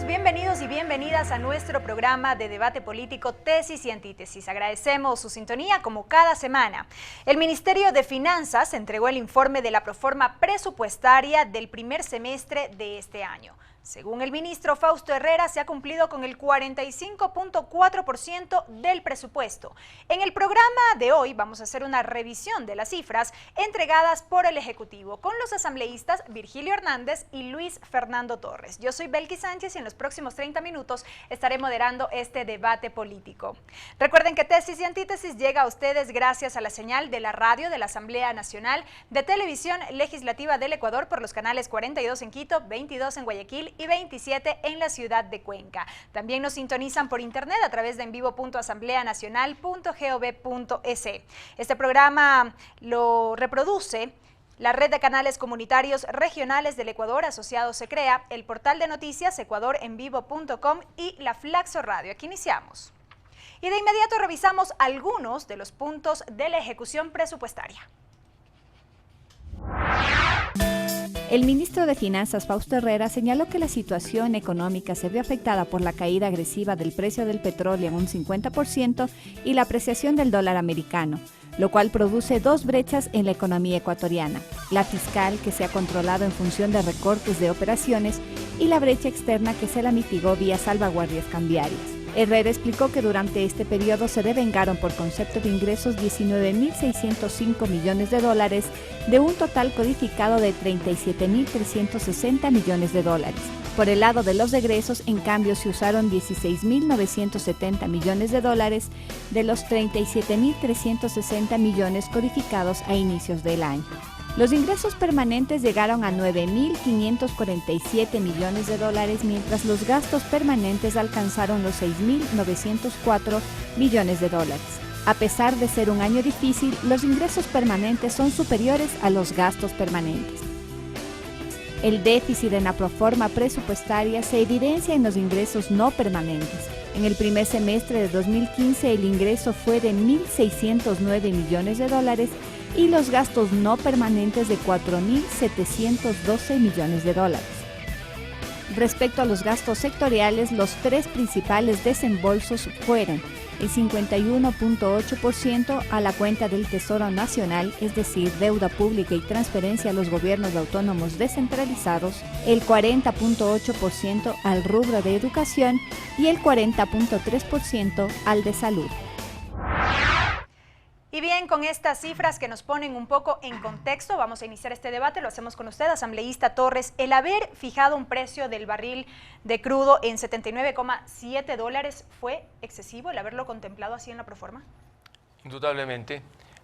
bienvenidos y bienvenidas a nuestro programa de debate político Tesis y Antítesis. Agradecemos su sintonía como cada semana. El Ministerio de Finanzas entregó el informe de la proforma presupuestaria del primer semestre de este año. Según el ministro Fausto Herrera, se ha cumplido con el 45.4% del presupuesto. En el programa de hoy vamos a hacer una revisión de las cifras entregadas por el Ejecutivo con los asambleístas Virgilio Hernández y Luis Fernando Torres. Yo soy Belkis Sánchez y en los próximos 30 minutos estaré moderando este debate político. Recuerden que Tesis y Antítesis llega a ustedes gracias a la señal de la radio de la Asamblea Nacional, de Televisión Legislativa del Ecuador por los canales 42 en Quito, 22 en Guayaquil y 27 en la ciudad de Cuenca. También nos sintonizan por internet a través de envivo.asambleanacional.gov.es. Este programa lo reproduce la red de canales comunitarios regionales del Ecuador asociados se crea, el portal de noticias ecuadorenvivo.com y la Flaxo Radio. Aquí iniciamos. Y de inmediato revisamos algunos de los puntos de la ejecución presupuestaria. El ministro de Finanzas, Fausto Herrera, señaló que la situación económica se vio afectada por la caída agresiva del precio del petróleo en un 50% y la apreciación del dólar americano, lo cual produce dos brechas en la economía ecuatoriana: la fiscal, que se ha controlado en función de recortes de operaciones, y la brecha externa, que se la mitigó vía salvaguardias cambiarias. Herrera explicó que durante este periodo se devengaron por concepto de ingresos 19.605 millones de dólares de un total codificado de 37.360 millones de dólares. Por el lado de los egresos, en cambio, se usaron 16.970 millones de dólares de los 37.360 millones codificados a inicios del año. Los ingresos permanentes llegaron a 9.547 millones de dólares, mientras los gastos permanentes alcanzaron los 6.904 millones de dólares. A pesar de ser un año difícil, los ingresos permanentes son superiores a los gastos permanentes. El déficit en la proforma presupuestaria se evidencia en los ingresos no permanentes. En el primer semestre de 2015 el ingreso fue de 1.609 millones de dólares y los gastos no permanentes de 4.712 millones de dólares. Respecto a los gastos sectoriales, los tres principales desembolsos fueron el 51.8% a la cuenta del Tesoro Nacional, es decir, deuda pública y transferencia a los gobiernos autónomos descentralizados, el 40.8% al rubro de educación y el 40.3% al de salud. Y bien, con estas cifras que nos ponen un poco en contexto, vamos a iniciar este debate. Lo hacemos con usted, asambleísta Torres. El haber fijado un precio del barril de crudo en 79,7 dólares, ¿fue excesivo el haberlo contemplado así en la proforma? Indudablemente,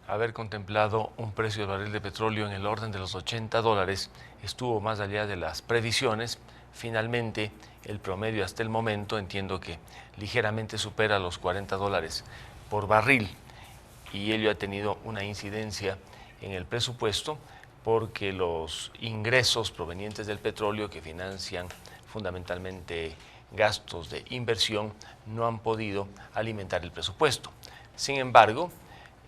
haber contemplado un precio del barril de petróleo en el orden de los 80 dólares estuvo más allá de las previsiones. Finalmente, el promedio hasta el momento entiendo que ligeramente supera los 40 dólares por barril. Y ello ha tenido una incidencia en el presupuesto porque los ingresos provenientes del petróleo, que financian fundamentalmente gastos de inversión, no han podido alimentar el presupuesto. Sin embargo,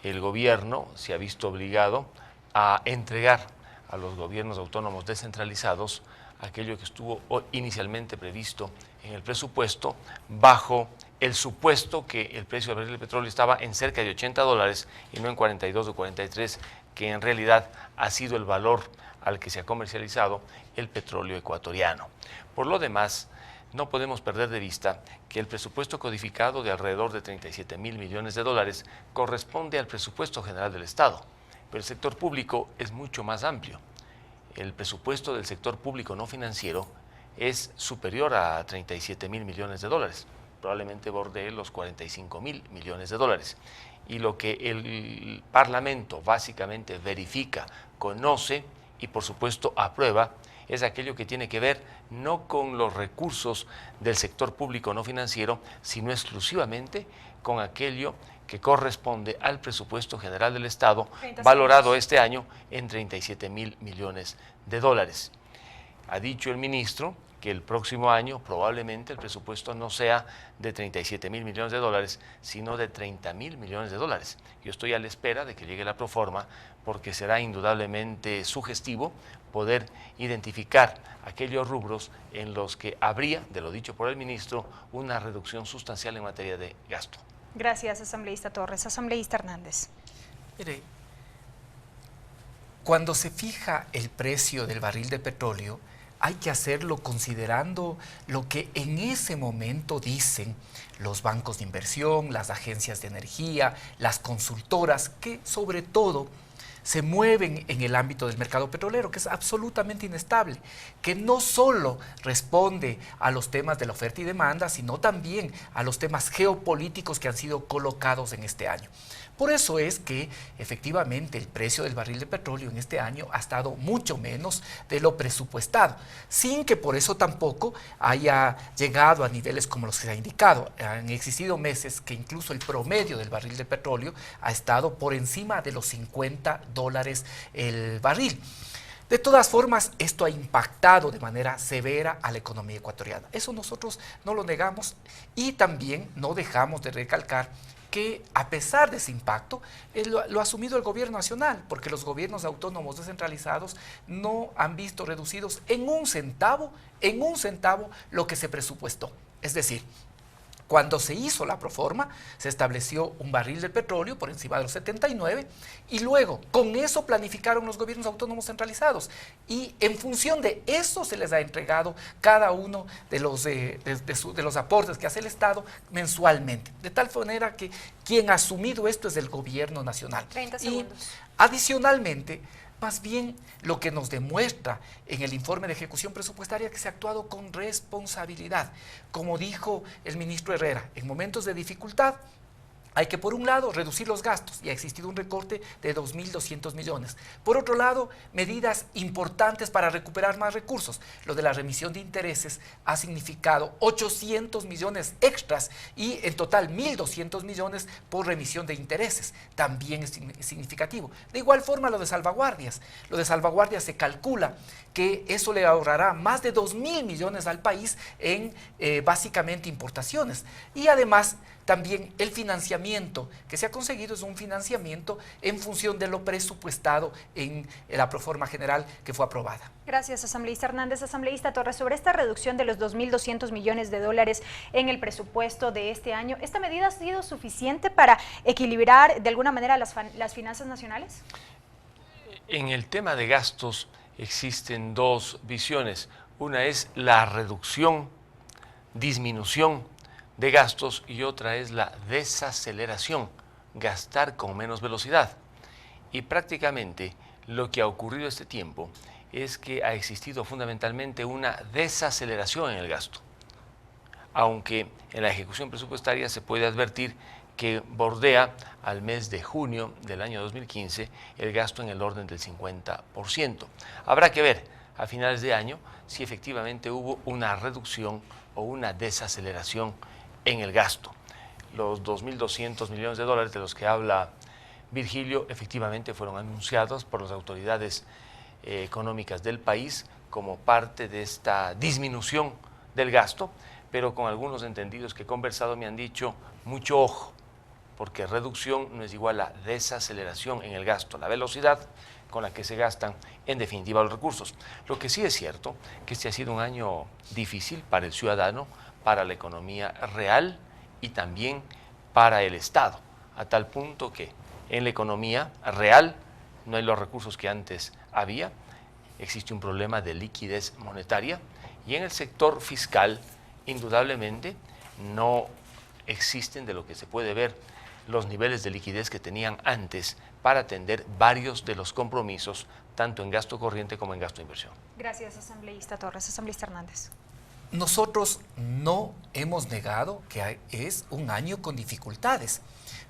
el gobierno se ha visto obligado a entregar a los gobiernos autónomos descentralizados aquello que estuvo inicialmente previsto en el presupuesto bajo el supuesto que el precio del barril de petróleo estaba en cerca de 80 dólares y no en 42 o 43, que en realidad ha sido el valor al que se ha comercializado el petróleo ecuatoriano. Por lo demás, no podemos perder de vista que el presupuesto codificado de alrededor de 37.000 millones de dólares corresponde al presupuesto general del Estado, pero el sector público es mucho más amplio. El presupuesto del sector público no financiero es superior a 37.000 millones de dólares, probablemente bordee los 45.000 millones de dólares. Y lo que el Parlamento básicamente verifica, conoce y por supuesto aprueba es aquello que tiene que ver no con los recursos del sector público no financiero, sino exclusivamente con aquello que corresponde al presupuesto general del Estado, valorado este año en 37.000 millones de dólares. Ha dicho el ministro que el próximo año probablemente el presupuesto no sea de 37.000 millones de dólares, sino de 30.000 millones de dólares. Yo estoy a la espera de que llegue la proforma porque será indudablemente sugestivo poder identificar aquellos rubros en los que habría, de lo dicho por el ministro, una reducción sustancial en materia de gasto. Gracias, asambleísta Torres. Asambleísta Hernández. Mire, cuando se fija el precio del barril de petróleo, hay que hacerlo considerando lo que en ese momento dicen los bancos de inversión, las agencias de energía, las consultoras, que sobre todo se mueven en el ámbito del mercado petrolero, que es absolutamente inestable, que no solo responde a los temas de la oferta y demanda, sino también a los temas geopolíticos que han sido colocados en este año. Por eso es que efectivamente el precio del barril de petróleo en este año ha estado mucho menos de lo presupuestado, sin que por eso tampoco haya llegado a niveles como los que se ha indicado. Han existido meses que incluso el promedio del barril de petróleo ha estado por encima de los $50 el barril. De todas formas, esto ha impactado de manera severa a la economía ecuatoriana. Eso nosotros no lo negamos y también no dejamos de recalcar que a pesar de ese impacto, lo ha asumido el gobierno nacional, porque los gobiernos autónomos descentralizados no han visto reducidos en un centavo lo que se presupuestó. Es decir, cuando se hizo la proforma, se estableció un barril de petróleo por encima de los 79 y luego con eso planificaron los gobiernos autónomos centralizados y en función de eso se les ha entregado cada uno de los aportes que hace el Estado mensualmente. De tal manera que quien ha asumido esto es el gobierno nacional. 30 segundos. Y adicionalmente, más bien lo que nos demuestra en el informe de ejecución presupuestaria que se ha actuado con responsabilidad. Como dijo el ministro Herrera, en momentos de dificultad hay que, por un lado, reducir los gastos y ha existido un recorte de 2.200 millones. Por otro lado, medidas importantes para recuperar más recursos. Lo de la remisión de intereses ha significado 800 millones extras y en total 1.200 millones por remisión de intereses. También es significativo. De igual forma, lo de salvaguardias. Lo de salvaguardias se calcula que eso le ahorrará más de 2.000 millones al país en básicamente importaciones. Y además, también el financiamiento que se ha conseguido es un financiamiento en función de lo presupuestado en la proforma general que fue aprobada. Gracias, asambleísta Hernández. Asambleísta Torres, sobre esta reducción de los 2.200 millones de dólares en el presupuesto de este año, ¿esta medida ha sido suficiente para equilibrar de alguna manera las finanzas nacionales? En el tema de gastos existen dos visiones. Una es la reducción, disminución de gastos y otra es la desaceleración, gastar con menos velocidad. Y prácticamente lo que ha ocurrido este tiempo es que ha existido fundamentalmente una desaceleración en el gasto, aunque en la ejecución presupuestaria se puede advertir que bordea al mes de junio del año 2015 el gasto en el orden del 50%. Habrá que ver a finales de año si efectivamente hubo una reducción o una desaceleración en el gasto. Los 2.200 millones de dólares de los que habla Virgilio efectivamente fueron anunciados por las autoridades económicas del país como parte de esta disminución del gasto, pero con algunos entendidos que he conversado me han dicho mucho ojo, porque reducción no es igual a desaceleración en el gasto, la velocidad con la que se gastan en definitiva los recursos. Lo que sí es cierto que este ha sido un año difícil para el ciudadano, para la economía real y también para el Estado, a tal punto que en la economía real no hay los recursos que antes había, existe un problema de liquidez monetaria y en el sector fiscal indudablemente no existen, de lo que se puede ver, los niveles de liquidez que tenían antes para atender varios de los compromisos, tanto en gasto corriente como en gasto de inversión. Gracias, asambleísta Torres. Asambleísta Hernández. Nosotros no hemos negado que es un año con dificultades,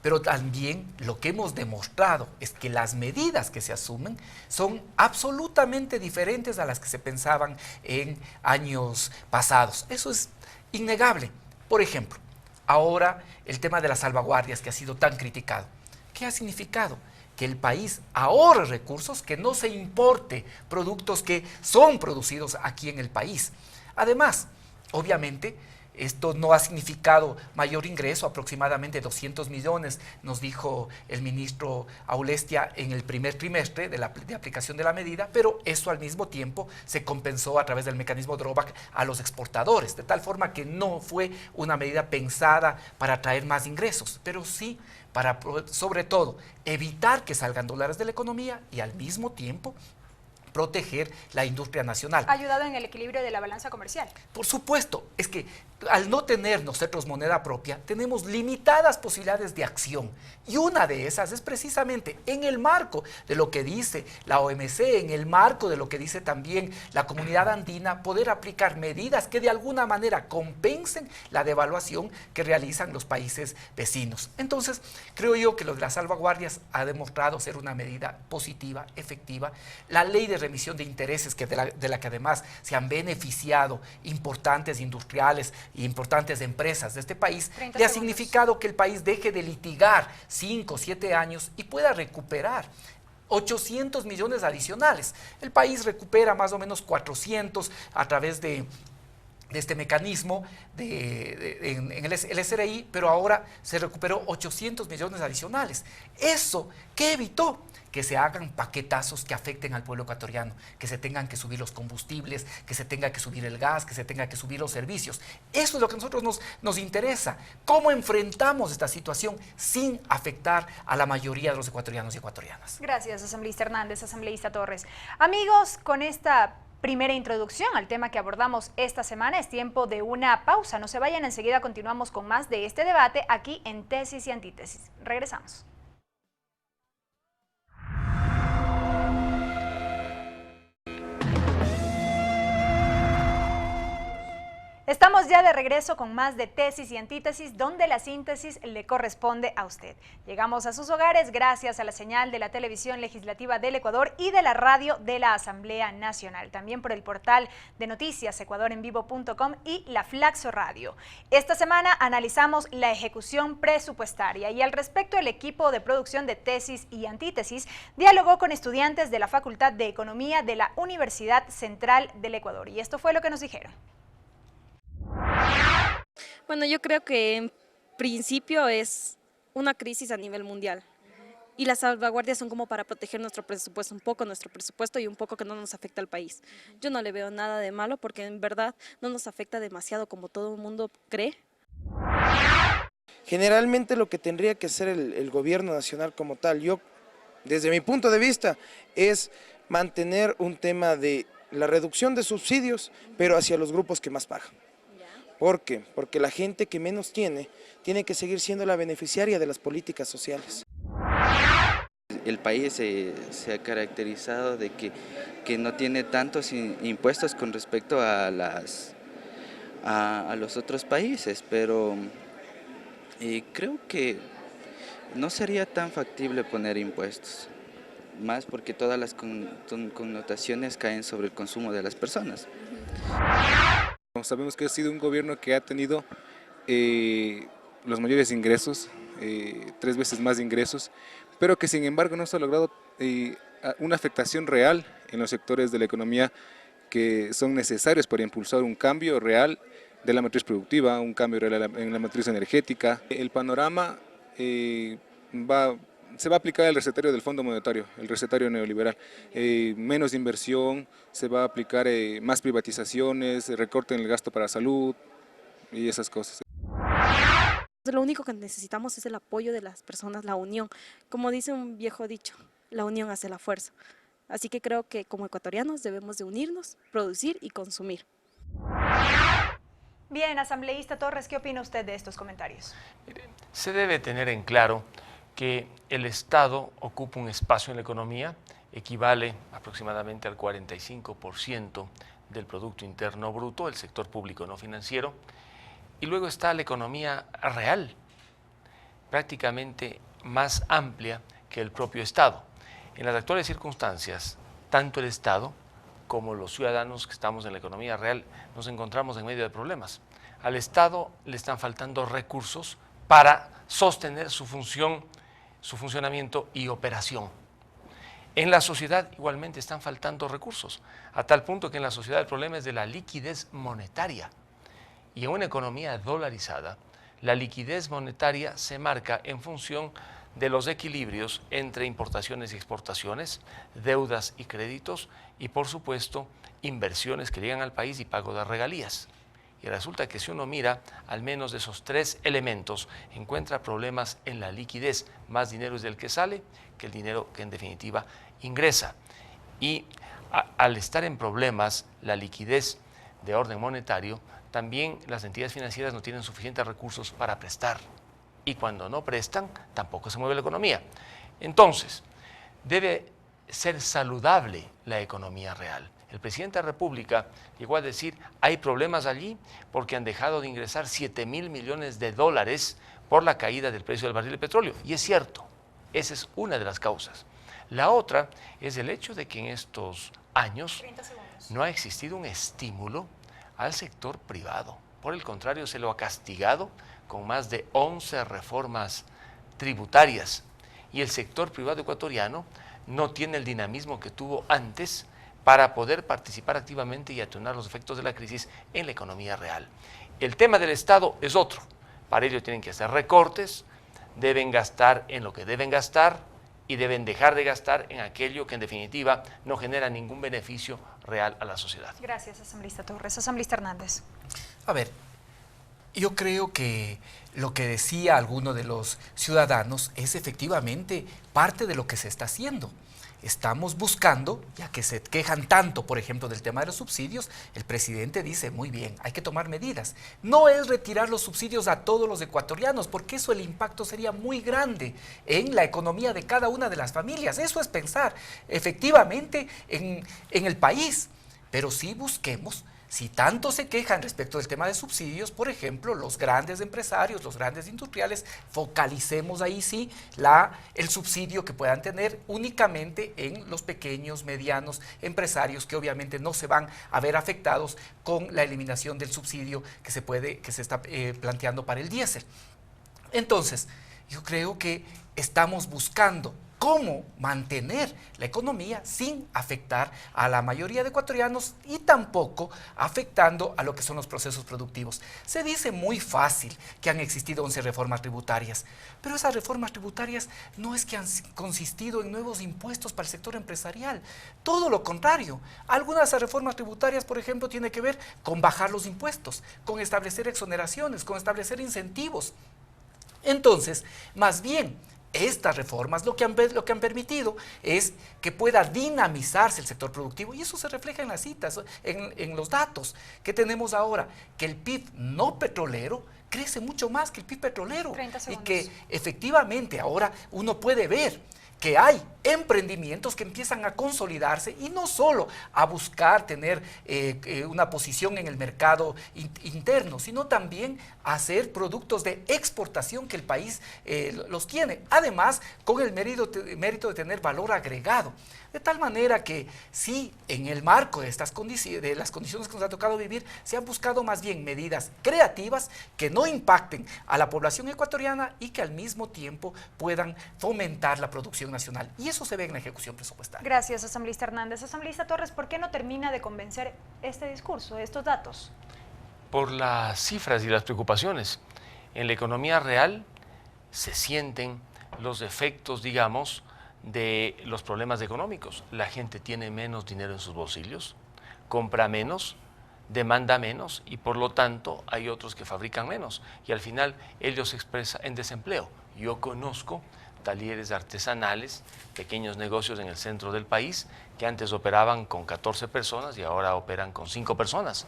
pero también lo que hemos demostrado es que las medidas que se asumen son absolutamente diferentes a las que se pensaban en años pasados. Eso es innegable. Por ejemplo, ahora el tema de las salvaguardias que ha sido tan criticado. ¿Qué ha significado? Que el país ahorre recursos, que no se importe productos que son producidos aquí en el país. Además, obviamente, esto no ha significado mayor ingreso, aproximadamente 200 millones, nos dijo el ministro Aulestia en el primer trimestre de aplicación de la medida, pero eso al mismo tiempo se compensó a través del mecanismo drawback a los exportadores, de tal forma que no fue una medida pensada para traer más ingresos, pero sí para, sobre todo, evitar que salgan dólares de la economía y al mismo tiempo proteger la industria nacional. ¿Ha ayudado en el equilibrio de la balanza comercial? Por supuesto, es que al no tener nosotros moneda propia, tenemos limitadas posibilidades de acción. Y una de esas es precisamente en el marco de lo que dice la OMC, en el marco de lo que dice también la Comunidad Andina, poder aplicar medidas que de alguna manera compensen la devaluación que realizan los países vecinos. Entonces, creo yo que lo de las salvaguardias ha demostrado ser una medida positiva, efectiva. La ley de remisión de intereses, de la que además se han beneficiado importantes industriales y importantes empresas de este país, le ha significado que el país deje de litigar 5 o 7 años y pueda recuperar 800 millones adicionales. El país recupera más o menos 400 a través de este mecanismo en el SRI, pero ahora se recuperó 800 millones adicionales. ¿Eso qué evitó? Que se hagan paquetazos que afecten al pueblo ecuatoriano, que se tengan que subir los combustibles, que se tenga que subir el gas, que se tenga que subir los servicios. Eso es lo que a nosotros nos interesa. ¿Cómo enfrentamos esta situación sin afectar a la mayoría de los ecuatorianos y ecuatorianas? Gracias, asambleísta Hernández, asambleísta Torres. Amigos, con esta primera introducción al tema que abordamos esta semana, es tiempo de una pausa. No se vayan, enseguida continuamos con más de este debate aquí en Tesis y Antítesis. Regresamos. Estamos ya de regreso con más de Tesis y Antítesis, donde la síntesis le corresponde a usted. Llegamos a sus hogares gracias a la señal de la Televisión Legislativa del Ecuador y de la radio de la Asamblea Nacional, también por el portal de noticias ecuadorenvivo.com y la Flaxo Radio. Esta semana analizamos la ejecución presupuestaria y al respecto el equipo de producción de Tesis y Antítesis dialogó con estudiantes de la Facultad de Economía de la Universidad Central del Ecuador y esto fue lo que nos dijeron. Bueno, yo creo que en principio es una crisis a nivel mundial y las salvaguardias son como para proteger nuestro presupuesto, un poco nuestro presupuesto y un poco que no nos afecta al país. Yo no le veo nada de malo porque en verdad no nos afecta demasiado como todo el mundo cree. Generalmente lo que tendría que hacer el gobierno nacional como tal, yo desde mi punto de vista, es mantener un tema de la reducción de subsidios, pero hacia los grupos que más pagan. ¿Por qué? Porque la gente que menos tiene que seguir siendo la beneficiaria de las políticas sociales. El país se ha caracterizado de que no tiene tantos impuestos con respecto a los otros países, pero creo que no sería tan factible poner impuestos, más porque todas las connotaciones caen sobre el consumo de las personas. Sabemos que ha sido un gobierno que ha tenido los mayores ingresos, 3 veces más de ingresos, pero que sin embargo no se ha logrado una afectación real en los sectores de la economía que son necesarios para impulsar un cambio real de la matriz productiva, un cambio real en la matriz energética. El panorama se va a aplicar el recetario del Fondo Monetario, el recetario neoliberal. Menos inversión, se va a aplicar más privatizaciones, recorte en el gasto para salud y esas cosas. Lo único que necesitamos es el apoyo de las personas, la unión. Como dice un viejo dicho, la unión hace la fuerza. Así que creo que como ecuatorianos debemos de unirnos, producir y consumir. Bien, asambleísta Torres, ¿qué opina usted de estos comentarios? Se debe tener en claro que el Estado ocupa un espacio en la economía, equivale aproximadamente al 45% del Producto Interno Bruto, el sector público no financiero, y luego está la economía real, prácticamente más amplia que el propio Estado. En las actuales circunstancias, tanto el Estado como los ciudadanos que estamos en la economía real nos encontramos en medio de problemas. Al Estado le están faltando recursos para sostener su funcionamiento y operación. En la sociedad igualmente están faltando recursos, a tal punto que en la sociedad el problema es de la liquidez monetaria. Y en una economía dolarizada, la liquidez monetaria se marca en función de los equilibrios entre importaciones y exportaciones, deudas y créditos y, por supuesto, inversiones que llegan al país y pago de regalías. Y resulta que si uno mira al menos de esos tres elementos, encuentra problemas en la liquidez. Más dinero es del que sale que el dinero que en definitiva ingresa. Y al estar en problemas la liquidez de orden monetario, también las entidades financieras no tienen suficientes recursos para prestar. Y cuando no prestan, tampoco se mueve la economía. Entonces, debe ser saludable la economía real. El presidente de la República llegó a decir, hay problemas allí porque han dejado de ingresar 7.000 millones de dólares por la caída del precio del barril de petróleo. Y es cierto, esa es una de las causas. La otra es el hecho de que en estos años no ha existido un estímulo al sector privado. Por el contrario, se lo ha castigado con más de 11 reformas tributarias. Y el sector privado ecuatoriano no tiene el dinamismo que tuvo antes para poder participar activamente y atenuar los efectos de la crisis en la economía real. El tema del Estado es otro. Para ello tienen que hacer recortes, deben gastar en lo que deben gastar y deben dejar de gastar en aquello que en definitiva no genera ningún beneficio real a la sociedad. Gracias, asambleísta Torres. Asambleísta Hernández. A ver, yo creo que lo que decía alguno de los ciudadanos es efectivamente parte de lo que se está haciendo. Estamos buscando, ya que se quejan tanto, por ejemplo, del tema de los subsidios, el presidente dice, muy bien, hay que tomar medidas. No es retirar los subsidios a todos los ecuatorianos, porque eso el impacto sería muy grande en la economía de cada una de las familias. Eso es pensar efectivamente en el país, pero sí busquemos. Si tanto se quejan respecto del tema de subsidios, por ejemplo, los grandes empresarios, los grandes industriales, focalicemos ahí sí el subsidio que puedan tener únicamente en los pequeños, medianos empresarios que obviamente no se van a ver afectados con la eliminación del subsidio que se está planteando para el diésel. Entonces, yo creo que estamos buscando cómo mantener la economía sin afectar a la mayoría de ecuatorianos y tampoco afectando a lo que son los procesos productivos. Se dice muy fácil que han existido 11 reformas tributarias, pero esas reformas tributarias no es que han consistido en nuevos impuestos para el sector empresarial, todo lo contrario. Algunas de esas reformas tributarias, por ejemplo, tienen que ver con bajar los impuestos, con establecer exoneraciones, con establecer incentivos. Entonces, más bien, estas reformas lo que han permitido es que pueda dinamizarse el sector productivo y eso se refleja en las citas, en los datos que tenemos ahora, que el PIB no petrolero crece mucho más que el PIB petrolero y que efectivamente ahora uno puede ver que hay emprendimientos que empiezan a consolidarse y no solo a buscar tener una posición en el mercado interno, sino también a hacer productos de exportación que el país los tiene. Además, con el mérito de tener valor agregado. De tal manera que sí, en el marco de las condiciones que nos ha tocado vivir, se han buscado más bien medidas creativas que no impacten a la población ecuatoriana y que al mismo tiempo puedan fomentar la producción nacional. Y eso se ve en la ejecución presupuestaria. Gracias, asambleísta Hernández. Asambleísta Torres, ¿por qué no termina de convencer este discurso, estos datos? Por las cifras y las preocupaciones. En la economía real se sienten los efectos, digamos, de los problemas económicos. La gente tiene menos dinero en sus bolsillos, compra menos, demanda menos y por lo tanto hay otros que fabrican menos y al final ellos se expresan en desempleo. Yo conozco talleres artesanales, pequeños negocios en el centro del país que antes operaban con 14 personas y ahora operan con 5 personas.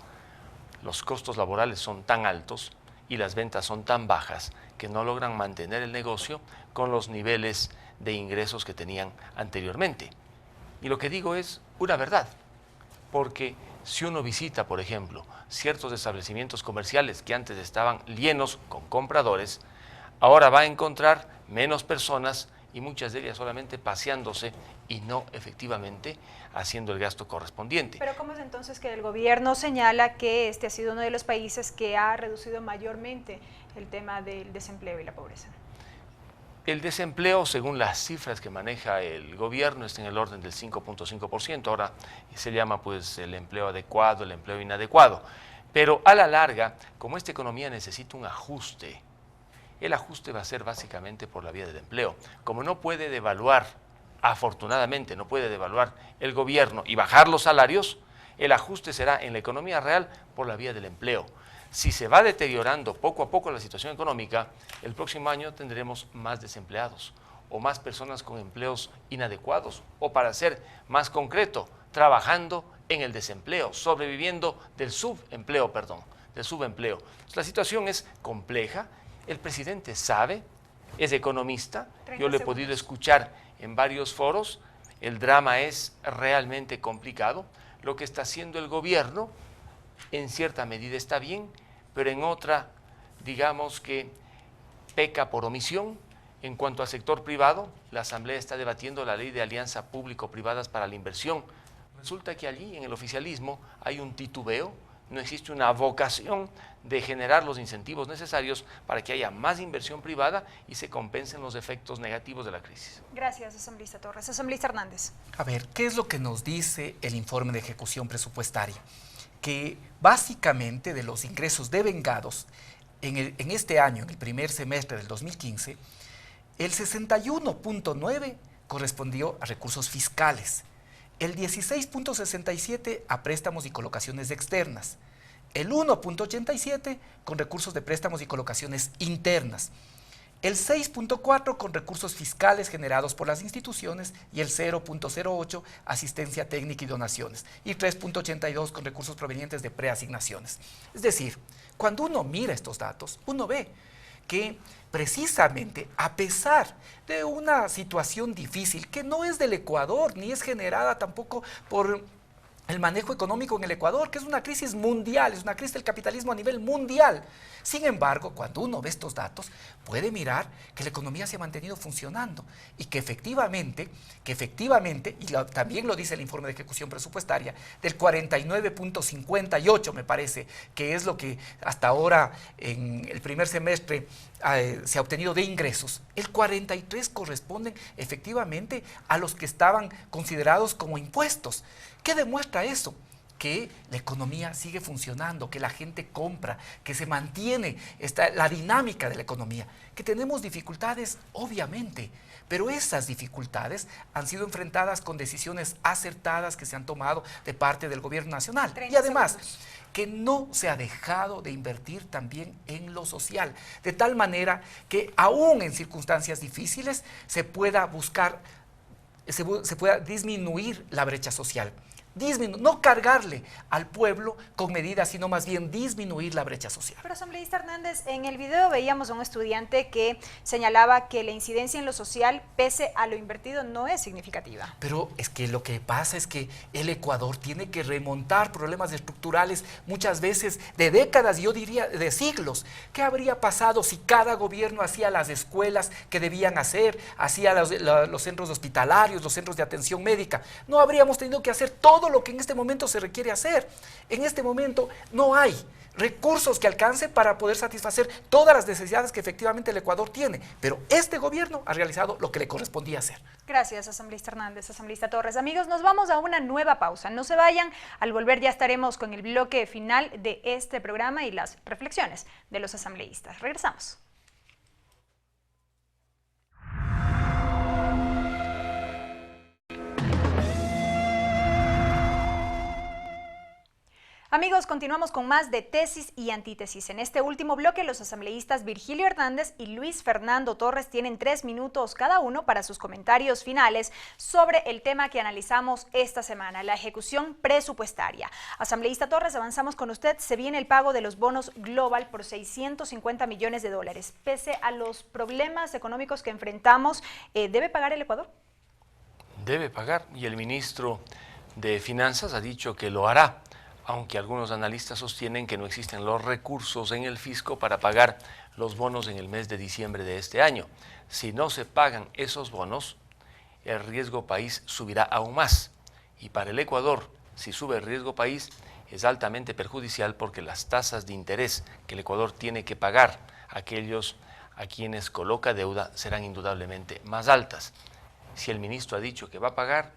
Los costos laborales son tan altos y las ventas son tan bajas que no logran mantener el negocio con los niveles de ingresos que tenían anteriormente. Y lo que digo es una verdad, porque si uno visita, por ejemplo, ciertos establecimientos comerciales que antes estaban llenos con compradores, ahora va a encontrar menos personas y muchas de ellas solamente paseándose y no efectivamente haciendo el gasto correspondiente. Pero ¿cómo es entonces que el gobierno señala que este ha sido uno de los países que ha reducido mayormente el tema del desempleo y la pobreza? El desempleo, según las cifras que maneja el gobierno, está en el orden del 5.5%. Ahora se llama pues el empleo adecuado, el empleo inadecuado. Pero a la larga, como esta economía necesita un ajuste, el ajuste va a ser básicamente por la vía del empleo. Como no puede devaluar, afortunadamente no puede devaluar el gobierno y bajar los salarios, el ajuste será en la economía real por la vía del empleo. Si se va deteriorando poco a poco la situación económica, el próximo año tendremos más desempleados o más personas con empleos inadecuados, o para ser más concreto, trabajando en el desempleo, sobreviviendo del subempleo. La situación es compleja, el presidente sabe, es economista, yo lo he podido escuchar en varios foros, el drama es realmente complicado, lo que está haciendo el gobierno en cierta medida está bien, pero en otra, digamos que peca por omisión. En cuanto al sector privado, la Asamblea está debatiendo la ley de alianza público-privadas para la inversión. Resulta que allí, en el oficialismo, hay un titubeo, no existe una vocación de generar los incentivos necesarios para que haya más inversión privada y se compensen los efectos negativos de la crisis. Gracias, asambleísta Torres. Asambleísta Hernández. A ver, ¿qué es lo que nos dice el informe de ejecución presupuestaria? Que básicamente de los ingresos devengados en este año, en el primer semestre del 2015, el 61.9 correspondió a recursos fiscales, el 16.67 a préstamos y colocaciones externas, el 1.87 con recursos de préstamos y colocaciones internas, el 6.4 con recursos fiscales generados por las instituciones y el 0.08 asistencia técnica y donaciones y 3.82 con recursos provenientes de preasignaciones. Es decir, cuando uno mira estos datos, uno ve que precisamente a pesar de una situación difícil que no es del Ecuador ni es generada tampoco por el manejo económico en el Ecuador, que es una crisis mundial, es una crisis del capitalismo a nivel mundial. Sin embargo, cuando uno ve estos datos, puede mirar que la economía se ha mantenido funcionando y que efectivamente, y también lo dice el informe de ejecución presupuestaria, del 49.58 me parece, que es lo que hasta ahora en el primer semestre se ha obtenido de ingresos, el 43 corresponden efectivamente a los que estaban considerados como impuestos. ¿Qué demuestra eso? Que la economía sigue funcionando, que la gente compra, que se mantiene la dinámica de la economía, que tenemos dificultades, obviamente, pero esas dificultades han sido enfrentadas con decisiones acertadas que se han tomado de parte del gobierno nacional. Y además, que no se ha dejado de invertir también en lo social, de tal manera que aún en circunstancias difíciles se pueda disminuir la brecha social. No cargarle al pueblo con medidas, sino más bien disminuir la brecha social. Pero, asambleísta Hernández, en el video veíamos a un estudiante que señalaba que la incidencia en lo social, pese a lo invertido, no es significativa. Pero es que lo que pasa es que el Ecuador tiene que remontar problemas estructurales muchas veces de décadas, yo diría de siglos. ¿Qué habría pasado si cada gobierno hacía las escuelas que debían hacer, hacía los centros hospitalarios, los centros de atención médica? No habríamos tenido que hacer todo lo que en este momento se requiere hacer. En este momento no hay recursos que alcancen para poder satisfacer todas las necesidades que efectivamente el Ecuador tiene, pero este gobierno ha realizado lo que le correspondía hacer. Gracias, asambleísta Hernández, asambleísta Torres. Amigos, nos vamos a una nueva pausa. No se vayan, al volver ya estaremos con el bloque final de este programa y las reflexiones de los asambleístas. Regresamos. Amigos, continuamos con más de tesis y antítesis. En este último bloque, los asambleístas Virgilio Hernández y Luis Fernando Torres tienen 3 minutos cada uno para sus comentarios finales sobre el tema que analizamos esta semana, la ejecución presupuestaria. Asambleísta Torres, avanzamos con usted. Se viene el pago de los bonos Global por 650 millones de dólares. Pese a los problemas económicos que enfrentamos, ¿debe pagar el Ecuador? Debe pagar, y el ministro de Finanzas ha dicho que lo hará, aunque algunos analistas sostienen que no existen los recursos en el fisco para pagar los bonos en el mes de diciembre de este año. Si no se pagan esos bonos, el riesgo país subirá aún más. Y para el Ecuador, si sube el riesgo país, es altamente perjudicial porque las tasas de interés que el Ecuador tiene que pagar a aquellos a quienes coloca deuda serán indudablemente más altas. Si el ministro ha dicho que va a pagar,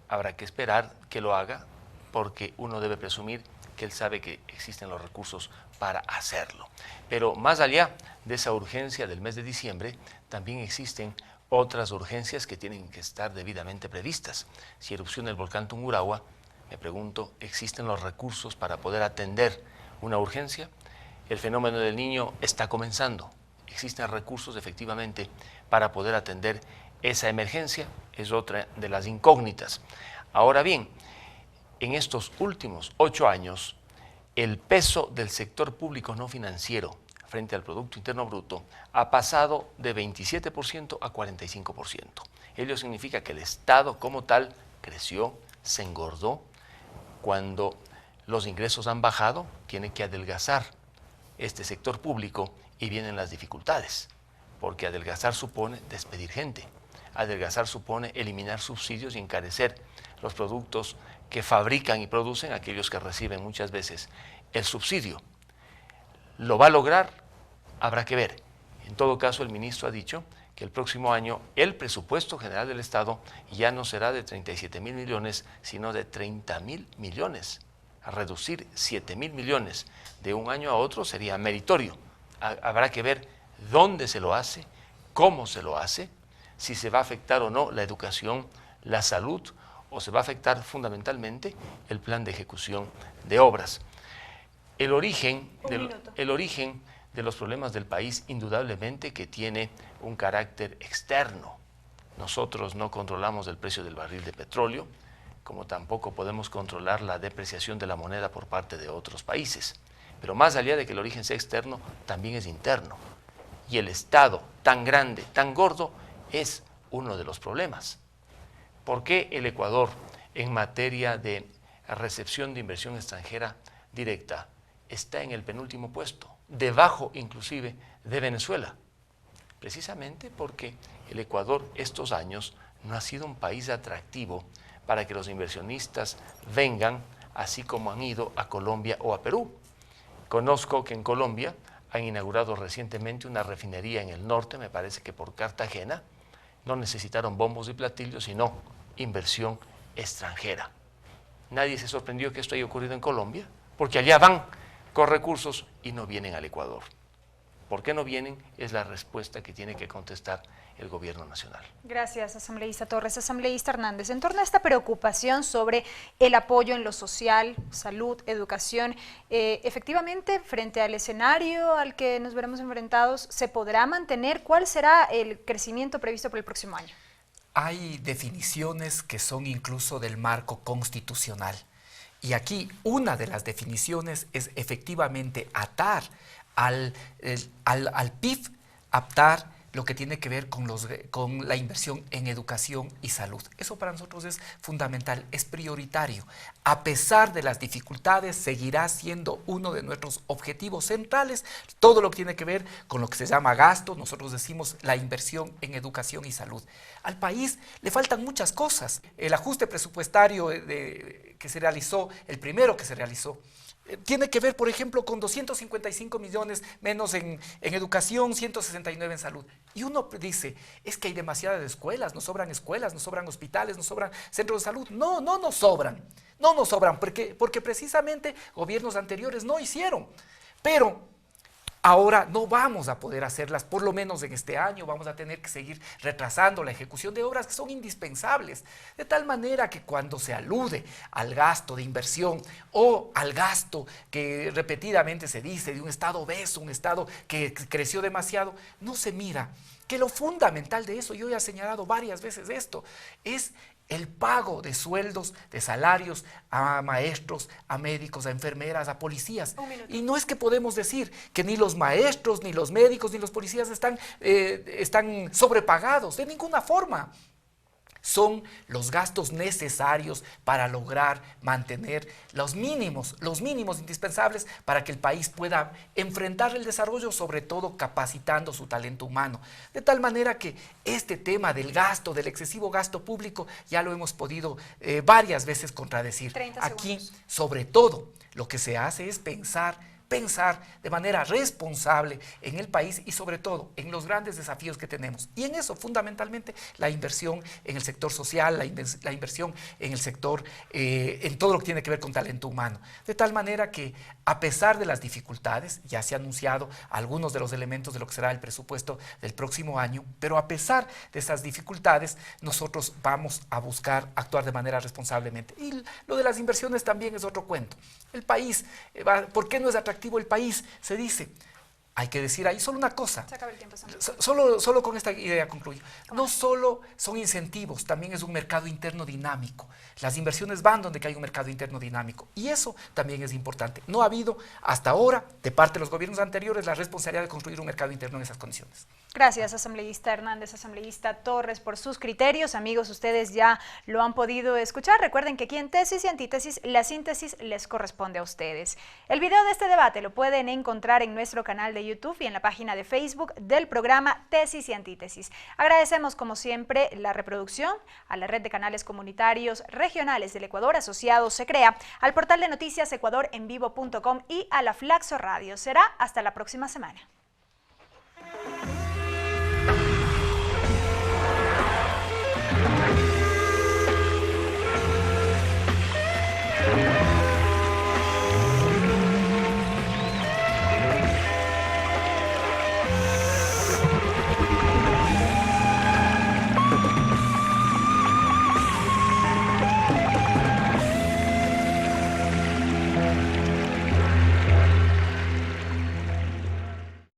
habrá que esperar que lo haga, porque uno debe presumir que él sabe que existen los recursos para hacerlo. Pero más allá de esa urgencia del mes de diciembre, también existen otras urgencias que tienen que estar debidamente previstas. Si erupciona el volcán Tungurahua, me pregunto, ¿existen los recursos para poder atender una urgencia? El fenómeno del Niño está comenzando. ¿Existen recursos efectivamente para poder atender esa emergencia? Es otra de las incógnitas. Ahora bien, en estos últimos 8 años, el peso del sector público no financiero frente al Producto Interno Bruto ha pasado de 27% a 45%. Ello significa que el Estado como tal creció, se engordó. Cuando los ingresos han bajado, tiene que adelgazar este sector público y vienen las dificultades, porque adelgazar supone despedir gente, adelgazar supone eliminar subsidios y encarecer los productos que fabrican y producen aquellos que reciben muchas veces el subsidio. ¿Lo va a lograr? Habrá que ver. En todo caso, el ministro ha dicho que el próximo año el presupuesto general del Estado ya no será de 37.000 millones, sino de 30.000 millones. A reducir 7.000 millones de un año a otro sería meritorio. Habrá que ver dónde se lo hace, cómo se lo hace, si se va a afectar o no la educación, la salud, o se va a afectar fundamentalmente el plan de ejecución de obras. El origen de los problemas del país indudablemente que tiene un carácter externo. Nosotros no controlamos el precio del barril de petróleo, como tampoco podemos controlar la depreciación de la moneda por parte de otros países. Pero más allá de que el origen sea externo, también es interno. Y el Estado tan grande, tan gordo, es uno de los problemas. ¿Por qué el Ecuador, en materia de recepción de inversión extranjera directa, está en el penúltimo puesto, debajo inclusive de Venezuela? Precisamente porque el Ecuador estos años no ha sido un país atractivo para que los inversionistas vengan, así como han ido a Colombia o a Perú. Conozco que en Colombia han inaugurado recientemente una refinería en el norte, me parece que por Cartagena. No necesitaron bombos y platillos, sino inversión extranjera. Nadie se sorprendió que esto haya ocurrido en Colombia, porque allá van con recursos y no vienen al Ecuador. ¿Por qué no vienen? Es la respuesta que tiene que contestar el gobierno nacional. Gracias, asambleísta Torres. Asambleísta Hernández, en torno a esta preocupación sobre el apoyo en lo social, salud, educación, efectivamente, frente al escenario al que nos veremos enfrentados, ¿se podrá mantener? ¿Cuál será el crecimiento previsto para el próximo año? Hay definiciones que son incluso del marco constitucional. Y aquí una de las definiciones es efectivamente atar al PIB, atar lo que tiene que ver con la inversión en educación y salud. Eso para nosotros es fundamental, es prioritario. A pesar de las dificultades, seguirá siendo uno de nuestros objetivos centrales todo lo que tiene que ver con lo que se llama gasto, nosotros decimos la inversión en educación y salud. Al país le faltan muchas cosas. El ajuste presupuestario que se realizó, el primero que se realizó, tiene que ver, por ejemplo, con 255 millones menos en educación, 169 en salud. Y uno dice, es que hay demasiadas escuelas, nos sobran hospitales, nos sobran centros de salud. No, no nos sobran, porque precisamente gobiernos anteriores no hicieron. Pero ahora no vamos a poder hacerlas, por lo menos en este año, vamos a tener que seguir retrasando la ejecución de obras que son indispensables, de tal manera que cuando se alude al gasto de inversión o al gasto que repetidamente se dice de un Estado obeso, un Estado que creció demasiado, no se mira que lo fundamental de eso, yo ya he señalado varias veces esto, es el pago de sueldos, de salarios a maestros, a médicos, a enfermeras, a policías. Y no es que podemos decir que ni los maestros, ni los médicos, ni los policías están sobrepagados, de ninguna forma. Son los gastos necesarios para lograr mantener los mínimos indispensables para que el país pueda enfrentar el desarrollo, sobre todo capacitando su talento humano. De tal manera que este tema del gasto, del excesivo gasto público, ya lo hemos podido varias veces contradecir. Aquí, sobre todo, lo que se hace es pensar pensar de manera responsable en el país y sobre todo en los grandes desafíos que tenemos. Y en eso fundamentalmente la inversión en el sector social, la inversión en el sector, en todo lo que tiene que ver con talento humano. De tal manera que a pesar de las dificultades, ya se ha anunciado algunos de los elementos de lo que será el presupuesto del próximo año, pero a pesar de esas dificultades, nosotros vamos a buscar actuar de manera responsablemente. Y lo de las inversiones también es otro cuento. El país, ¿por qué no es atractivo el país? Se dice, hay que decir ahí solo una cosa. Se acaba el tiempo, Solo con esta idea concluyo. No solo son incentivos, también es un mercado interno dinámico. Las inversiones van donde hay un mercado interno dinámico y eso también es importante. No ha habido hasta ahora, de parte de los gobiernos anteriores, la responsabilidad de construir un mercado interno en esas condiciones. Gracias, asambleísta Hernández, asambleísta Torres, por sus criterios. Amigos, ustedes ya lo han podido escuchar. Recuerden que aquí en Tesis y Antítesis, la síntesis les corresponde a ustedes. El video de este debate lo pueden encontrar en nuestro canal de YouTube y en la página de Facebook del programa Tesis y Antítesis. Agradecemos, como siempre, la reproducción a la red de canales comunitarios regionales del Ecuador asociados Se Crea, al portal de noticias ecuadorenvivo.com y a la Flaxo Radio. Será hasta la próxima semana.